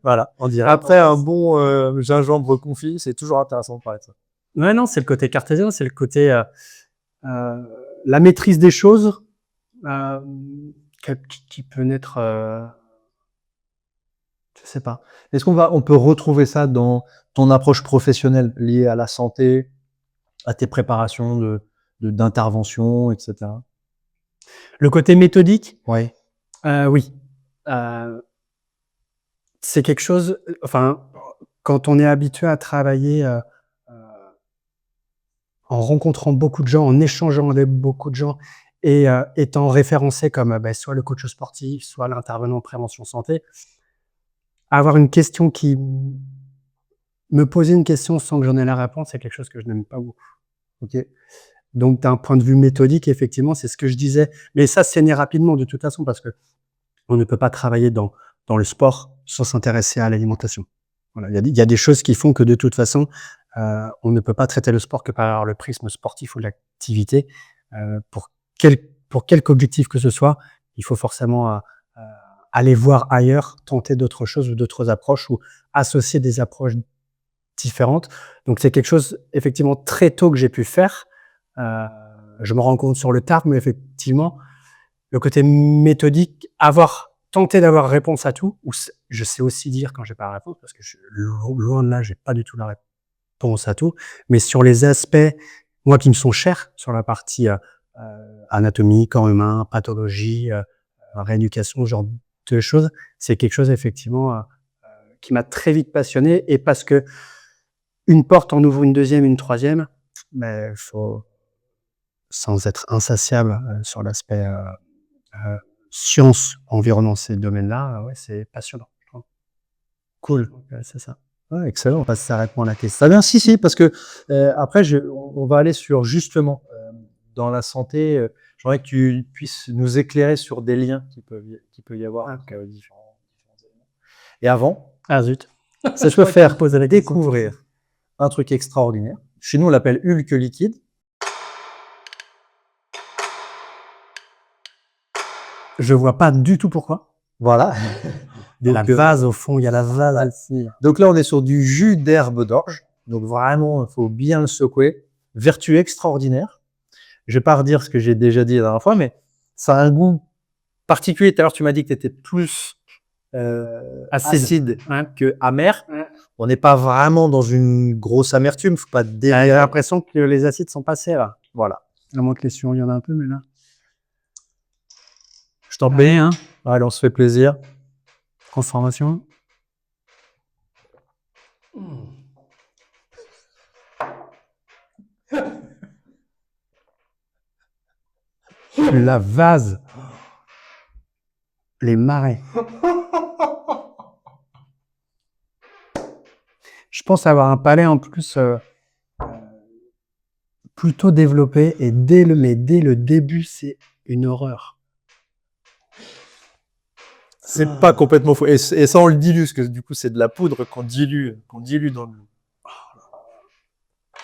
Voilà, on dirait. Après, un bon gingembre confit, c'est toujours intéressant de parler de ça. Ouais, non, c'est le côté cartésien, c'est le côté la maîtrise des choses qui peut naître. Je sais pas. Est-ce on peut retrouver ça dans ton approche professionnelle liée à la santé, à tes préparations d'intervention, etc. Le côté méthodique, Oui. oui. C'est quelque chose, enfin, quand on est habitué à travailler en rencontrant beaucoup de gens, en échangeant avec beaucoup de gens et étant référencé comme soit le coach sportif, soit l'intervenant en prévention santé, avoir une question qui me poser une question sans que j'en ai la réponse, c'est quelque chose que je n'aime pas beaucoup. Ok. Donc, d'un point de vue méthodique, effectivement, c'est ce que je disais. Mais ça, c'est né rapidement de toute façon parce que on ne peut pas travailler dans le sport sans s'intéresser à l'alimentation. Voilà, il y a des choses qui font que de toute façon, on ne peut pas traiter le sport que par le prisme sportif ou de l'activité. Pour quelque objectif que ce soit, il faut forcément aller voir ailleurs, tenter d'autres choses ou d'autres approches ou associer des approches différentes. Donc c'est quelque chose effectivement très tôt que j'ai pu faire. Je me rends compte sur le tard, mais effectivement, le côté méthodique, tenter d'avoir réponse à tout, ou je sais aussi dire quand j'ai pas la réponse, parce que loin de là, j'ai pas du tout la réponse à tout, mais sur les aspects, moi, qui me sont chers, sur la partie anatomie, corps humain, pathologie, rééducation, ce genre de choses, c'est quelque chose effectivement qui m'a très vite passionné, et parce que une porte en ouvre une deuxième, une troisième, mais faut, sans être insatiable sur l'aspect sciences, environnement, ces domaines-là, ouais, c'est passionnant, je trouve. Cool. Donc, c'est ça. Ouais, excellent. Bah, ça répond à la question. Ça bien, si, parce que après, on va aller sur justement dans la santé. J'aimerais que tu puisses nous éclairer sur des liens qui peut y avoir entre différents éléments. Et avant, Ah zut. ça je peux faire découvrir un truc extraordinaire. Chez nous, on l'appelle Hulk liquide. Je vois pas du tout pourquoi. Voilà. La vase, au fond, il y a la vase. Ouais. Donc là, on est sur du jus d'herbe d'orge. Donc vraiment, il faut bien le secouer. Vertu extraordinaire. Je vais pas redire ce que j'ai déjà dit la dernière fois, mais ça a un goût particulier. Tout à l'heure, tu m'as dit que tu étais plus acide que amer. Ouais. On n'est pas vraiment dans une grosse amertume. Faut pas J'ai l'impression que les acides sont passés là. Voilà. À moins que les suivants, il y en a un peu, mais là. Je t'en prie. Hein. Allez, on se fait plaisir. Transformation. La vase. Les marais. Je pense avoir un palais en plus plutôt développé, et dès le début, c'est une horreur. C'est pas complètement faux. Et ça, on le dilue, parce que du coup, c'est de la poudre qu'on dilue dans le.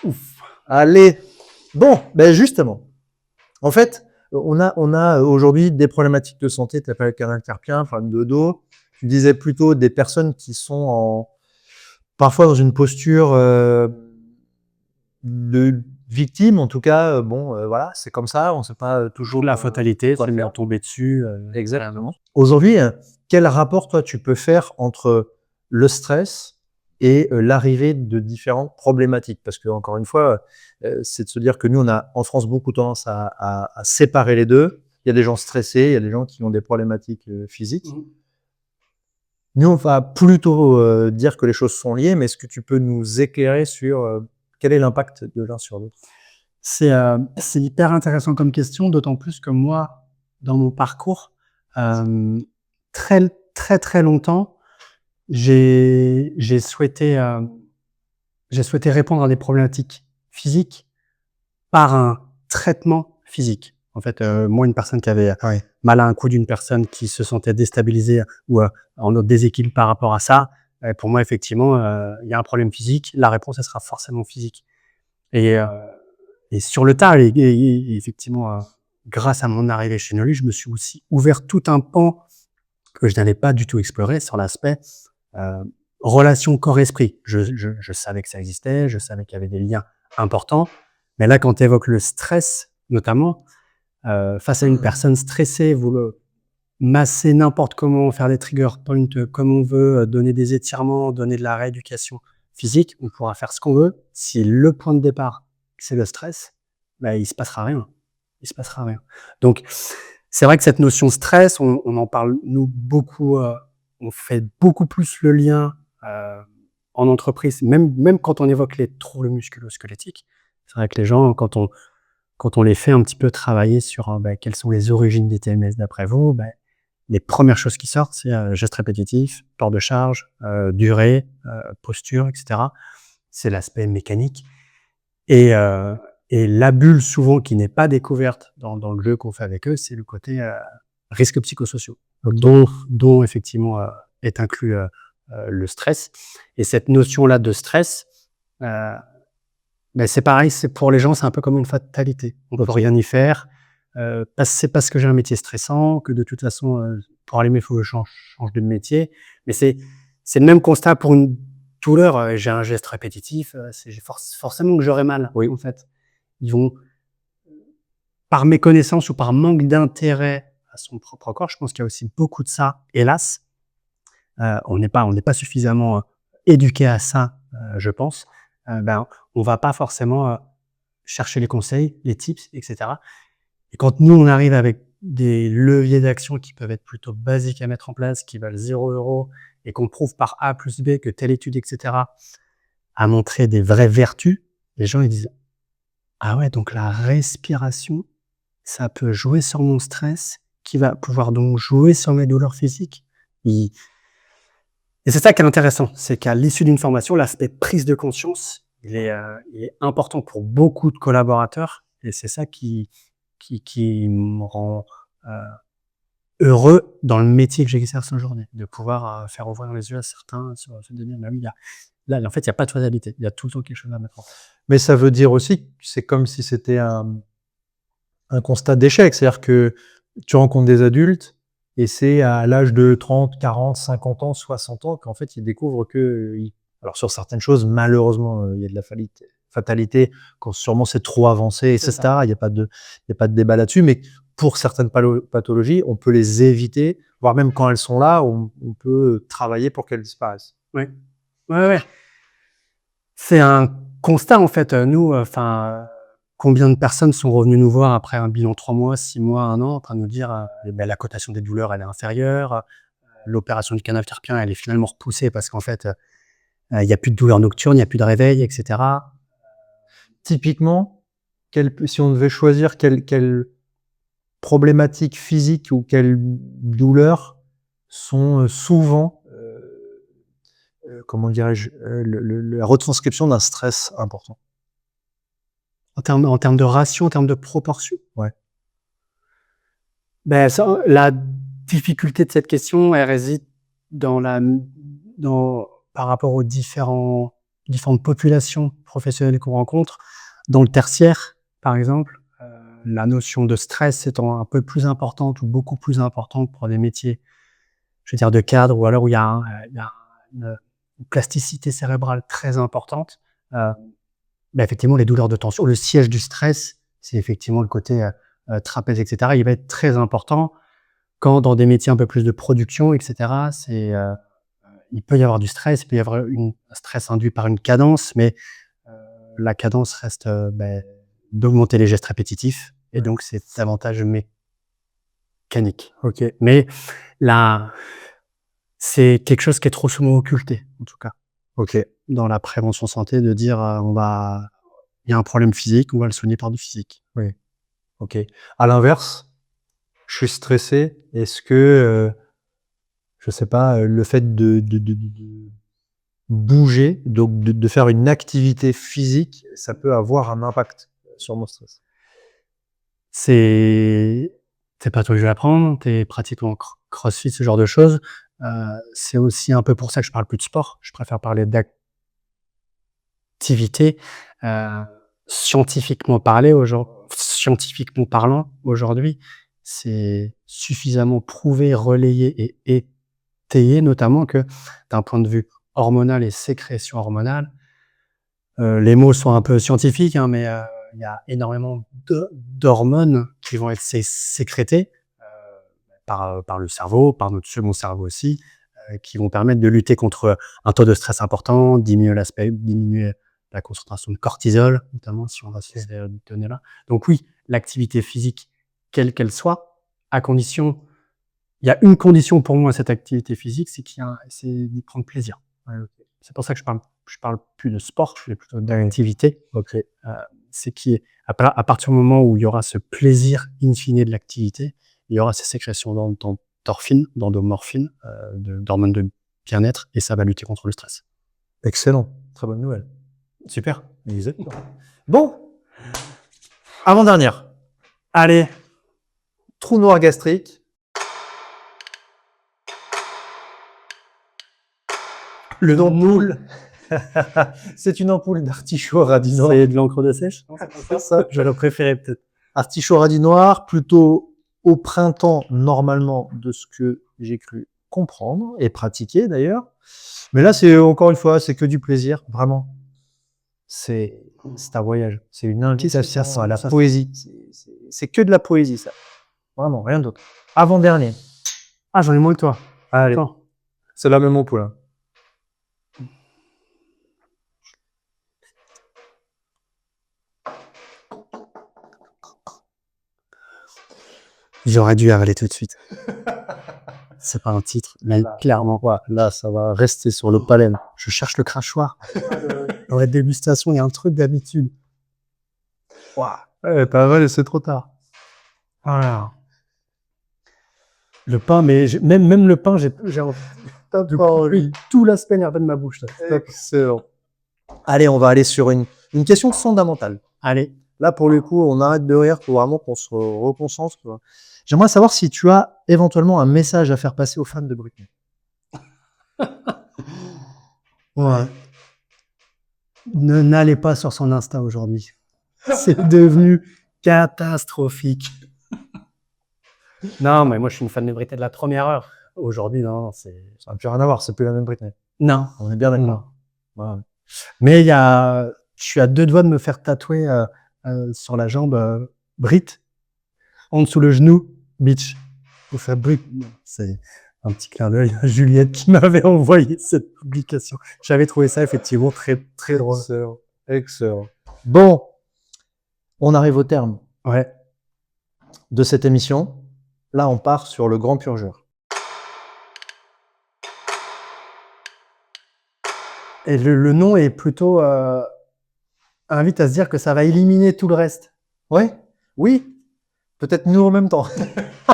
Ouf. Allez. Bon, ben justement. En fait, on a aujourd'hui des problématiques de santé. Tu appelles le canal carpien, problème de dos. Tu disais plutôt des personnes qui sont parfois dans une posture de victime. En tout cas, voilà, c'est comme ça. On ne sait pas toujours La fatalité, quoi c'est faire. de tomber dessus. Exactement. Aujourd'hui, quel rapport, toi, tu peux faire entre le stress et l'arrivée de différentes problématiques? Parce que, encore une fois, c'est de se dire que nous, on a en France beaucoup tendance à séparer les deux. Il y a des gens stressés, il y a des gens qui ont des problématiques physiques. Mmh. Nous, on va plutôt dire que les choses sont liées, mais est-ce que tu peux nous éclairer sur quel est l'impact de l'un sur l'autre? C'est hyper intéressant comme question, d'autant plus que moi, dans mon parcours, très longtemps, j'ai souhaité répondre à des problématiques physiques par un traitement physique. En fait, moi, une personne qui avait mal à un cou, d'une personne qui se sentait déstabilisée ou en déséquilibre par rapport à ça, pour moi, effectivement, il y a un problème physique, la réponse, elle sera forcément physique. Et sur le tard, et effectivement, grâce à mon arrivée chez Noli, je me suis aussi ouvert tout un pan que je n'avais pas du tout exploré sur l'aspect relation corps-esprit. Je savais que ça existait, je savais qu'il y avait des liens importants, mais là, quand tu évoques le stress, notamment, face à une personne stressée, masser n'importe comment, faire des trigger points comme on veut, donner des étirements, donner de la rééducation physique, on pourra faire ce qu'on veut. Si le point de départ, c'est le stress, bah, il se passera rien. il se passera rien. Donc, c'est vrai que cette notion de stress, on en parle, nous, beaucoup, on fait beaucoup plus le lien en entreprise, même quand on évoque les troubles musculo-squelettiques. C'est vrai que les gens, quand on les fait un petit peu travailler sur quelles sont les origines des TMS d'après vous, les premières choses qui sortent, c'est geste répétitif, port de charge, durée, posture, etc. C'est l'aspect mécanique. Et la bulle, souvent, qui n'est pas découverte dans le jeu qu'on fait avec eux, c'est le côté risques psychosociaux, dont effectivement est inclus le stress. Et cette notion-là de stress, c'est pareil, c'est pour les gens, c'est un peu comme une fatalité. On ne peut rien y faire. C'est parce que j'ai un métier stressant que de toute façon, pour aller mieux, il faut que je change de métier. Mais c'est le même constat pour une douleur. J'ai un geste répétitif, j'ai forcément que j'aurai mal. Oui. En fait, ils vont, par méconnaissance ou par manque d'intérêt à son propre corps, je pense qu'il y a aussi beaucoup de ça, hélas. On n'est pas suffisamment éduqué à ça, je pense. On va pas forcément chercher les conseils, les tips, etc. Et quand nous, on arrive avec des leviers d'action qui peuvent être plutôt basiques à mettre en place, qui valent 0 € et qu'on prouve par A plus B que telle étude, etc., a montré des vraies vertus, les gens, ils disent « Ah ouais, donc la respiration, ça peut jouer sur mon stress, qui va pouvoir donc jouer sur mes douleurs physiques. » Et c'est ça qui est intéressant, c'est qu'à l'issue d'une formation, l'aspect prise de conscience, il est important pour beaucoup de collaborateurs, et c'est ça qui me rend heureux dans le métier que j'exerce aujourd'hui, de pouvoir faire ouvrir les yeux à certains sur de dire, oui, là, en fait, il n'y a pas de faisabilité, il y a tout le temps quelque chose à mettre en place. Mais ça veut dire aussi que c'est comme si c'était un constat d'échec. C'est-à-dire que tu rencontres des adultes et c'est à l'âge de 30, 40, 50 ans, 60 ans qu'en fait, ils découvrent que, alors sur certaines choses, malheureusement, il y a de la fatalité quand sûrement c'est trop avancé, etc. Il n'y a pas de débat là-dessus. Mais pour certaines pathologies, on peut les éviter, voire même quand elles sont là, on peut travailler pour qu'elles disparaissent. Oui. Ouais. C'est un constat, en fait. Nous, combien de personnes sont revenues nous voir après un bilan 3 mois, 6 mois, 1 an, en train de nous dire la cotation des douleurs, elle est inférieure, l'opération du canal carpien, elle est finalement repoussée parce qu'en fait, il n'y a plus de douleurs nocturnes, il n'y a plus de réveil, etc. Typiquement, si on devait choisir quelle problématique physique ou quelles douleurs sont souvent, comment dirais-je, la retranscription d'un stress important. En termes de ratio, en termes de proportion? Ouais. La difficulté de cette question, elle réside par rapport aux différentes populations professionnelles qu'on rencontre. Dans le tertiaire, par exemple, la notion de stress étant un peu plus importante ou beaucoup plus importante pour des métiers, je veux dire, de cadre, ou alors où il y a une plasticité cérébrale très importante. Effectivement, les douleurs de tension, le siège du stress, c'est effectivement le côté trapèze, etc. Il va être très important. Quand dans des métiers un peu plus de production, etc., il peut y avoir du stress, il peut y avoir un stress induit par une cadence, mais la cadence reste d'augmenter les gestes répétitifs, et donc c'est davantage mécanique. Ok. Mais là, c'est quelque chose qui est trop souvent occulté, en tout cas. Ok. Dans la prévention santé, de dire il y a un problème physique, on va le soigner par du physique. Oui. Ok. À l'inverse, je suis stressé. Est-ce que, je sais pas, le fait de bouger, donc de faire une activité physique, ça peut avoir un impact sur mon stress? C'est pas toi que je vais apprendre, t'es pratiquement crossfit, ce genre de choses. C'est aussi un peu pour ça que je parle plus de sport. Je préfère parler d'activité. Scientifiquement parlant, aujourd'hui, c'est suffisamment prouvé, relayé et étayé, notamment que d'un point de vue hormonal et sécrétion hormonale, les mots sont un peu scientifiques, mais il y a énormément d'hormones qui vont être sécrétées par le cerveau, par notre second cerveau aussi, qui vont permettre de lutter contre un taux de stress important, diminuer la concentration de cortisol, notamment si on va sur ces données-là. Donc oui, l'activité physique, quelle qu'elle soit, à condition, il y a une condition pour moi à cette activité physique, c'est d'y prendre plaisir. Ouais, ok. C'est pour ça que je parle plus de sport, je fais plutôt d'activité. Ok. C'est à partir du moment où il y aura ce plaisir in fine de l'activité, il y aura ces sécrétions d'endorphines, d'endomorphines, d'hormones de bien-être, et ça va lutter contre le stress. Excellent. Très bonne nouvelle. Super. Exactement. Bon. Avant-dernière. Allez, Trou noir gastrique. le moule, C'est une ampoule d'artichaut radis noir. c'est de l'encre de sèche. C'est ça. J'aurais préféré peut-être. Artichaut radis noir, plutôt au printemps, normalement, de ce que j'ai cru comprendre et pratiquer d'ailleurs. Mais là, c'est encore une fois, c'est que du plaisir, vraiment. C'est un voyage. C'est une invitation à la poésie. C'est que de la poésie, ça. Vraiment, rien d'autre. Avant-dernier. Ah, j'en ai moins que toi. Allez. Attends. C'est la même ampoule. Hein. J'aurais dû avaler tout de suite. C'est pas un titre, mais clairement. Ouais, là, ça va rester sur le palais. Là. Je cherche le crachoir. Dans la dégustation, il y a un truc d'habitude. Ouais, t'as avalé, c'est trop tard. Voilà. Le pain, mais même le pain, j'ai envie. tout l'aspect nerveux de ma bouche. Là. Excellent. Allez, on va aller sur une question fondamentale. Allez. Là, pour le coup, on arrête de rire pour vraiment qu'on se reconcentre. Quoi. J'aimerais savoir si tu as éventuellement un message à faire passer aux fans de Britney. Ouais. N'allez pas sur son Insta aujourd'hui. C'est devenu catastrophique. Non, mais moi, je suis une fan de Britney de la première heure. Aujourd'hui, non, ça n'a plus rien à voir. C'est plus la même Britney. Non. On est bien d'accord. Ouais. Mais je suis à 2 doigts de me faire tatouer sur la jambe Brit, en dessous le genou, bitch. Pour faire Brit. C'est un petit clin d'œil à Juliette qui m'avait envoyé cette publication. J'avais trouvé ça effectivement très, très drôle. Excellent. Excellent. Bon, on arrive au terme de cette émission. Là, on part sur le grand purgeur. Et le nom est plutôt invite à se dire que ça va éliminer tout le reste. Ouais. Oui. Peut-être nous en même temps.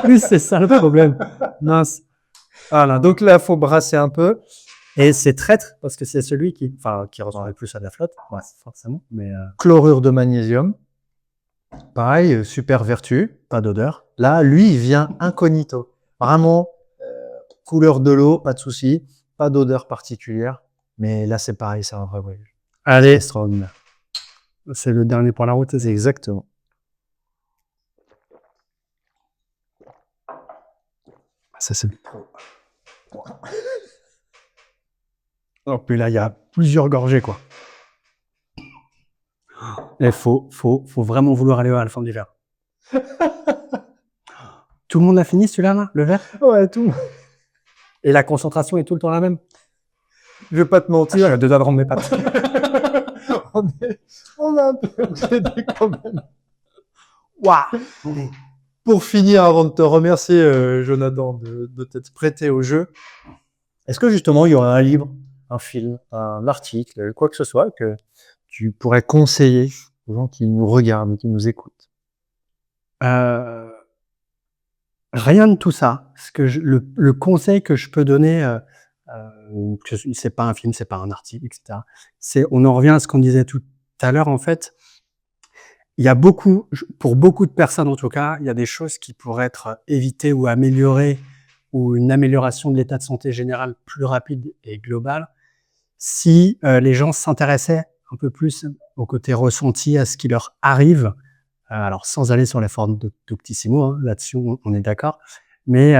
Oui, c'est ça le problème. Mince. Voilà. Donc là, faut brasser un peu. Et c'est traître parce que c'est celui qui ressemble plus à de la flotte. Ouais, forcément. Mais chlorure de magnésium. Pareil, super vertu. Pas d'odeur. Là, lui, il vient incognito. Vraiment, couleur de l'eau, pas de souci. Pas d'odeur particulière. Mais là, c'est pareil, c'est un vrai voyage. Allez. C'est extraordinaire. C'est le dernier pour la route, c'est exactement. Ça, c'est le pro. Donc, puis là, il y a plusieurs gorgées, quoi. Il faut vraiment vouloir aller à la fin du verre. Tout le monde a fini celui-là, là, le verre? Ouais, tout. Et la concentration est tout le temps la même? Je vais pas te mentir. Il y a 2 doigts de rendre mes pattes. on a un peu aidé quand même. Waouh! Pour finir, avant de te remercier, Jonathan, de t'être prêté au jeu, est-ce que justement, il y aurait un livre, un film, un article, quoi que ce soit, que tu pourrais conseiller aux gens qui nous regardent, qui nous écoutent? Rien de tout ça. Le conseil que je peux donner, c'est pas un film, c'est pas un article, etc. On en revient à ce qu'on disait tout à l'heure, en fait. Il y a pour beaucoup de personnes en tout cas, il y a des choses qui pourraient être évitées ou améliorées, ou une amélioration de l'état de santé général plus rapide et globale, si les gens s'intéressaient un peu plus au côté ressenti, à ce qui leur arrive, alors sans aller sur les formes doctissimo, hein, là-dessus on est d'accord, mais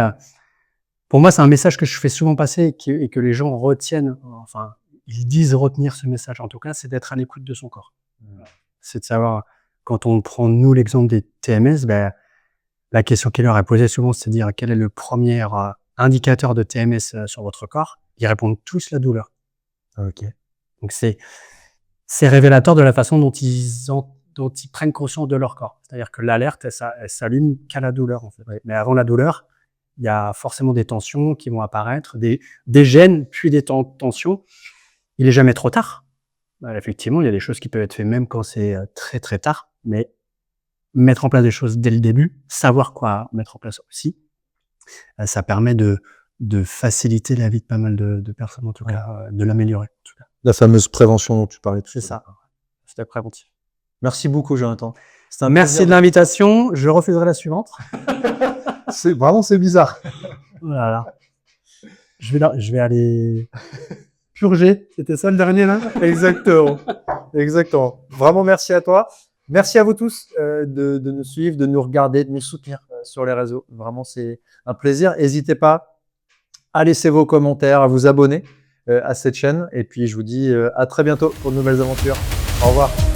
pour moi c'est un message que je fais souvent passer et que les gens retiennent, enfin ils disent retenir ce message en tout cas, c'est d'être à l'écoute de son corps. C'est de savoir, quand on prend nous l'exemple des TMS, la question qui leur est posée souvent, c'est de dire quel est le premier indicateur de TMS sur votre corps. Ils répondent tous la douleur. Ok. Donc c'est révélateur de la façon dont ils dont ils prennent conscience de leur corps. C'est-à-dire que l'alerte, elle s'allume qu'à la douleur, en fait. Mais avant la douleur, il y a forcément des tensions qui vont apparaître, des gênes, puis des tensions. Il est jamais trop tard. Effectivement, il y a des choses qui peuvent être faites même quand c'est très, très tard, mais mettre en place des choses dès le début, savoir quoi mettre en place aussi, ça permet de faciliter la vie de pas mal de personnes, en tout cas, de l'améliorer, en tout cas. La fameuse prévention dont tu parlais tout à C'est l'heure. ça. C'était préventif. Merci beaucoup, Jonathan. C'était un Merci plaisir. de l'invitation. Je refuserai la suivante. C'est bizarre. Voilà. Je vais aller purger. C'était ça le dernier, là? Exactement. Exactement. Vraiment, merci à toi. Merci à vous tous de nous suivre, de nous regarder, de nous soutenir sur les réseaux. Vraiment, c'est un plaisir. N'hésitez pas à laisser vos commentaires, à vous abonner à cette chaîne. Et puis, je vous dis à très bientôt pour de nouvelles aventures. Au revoir.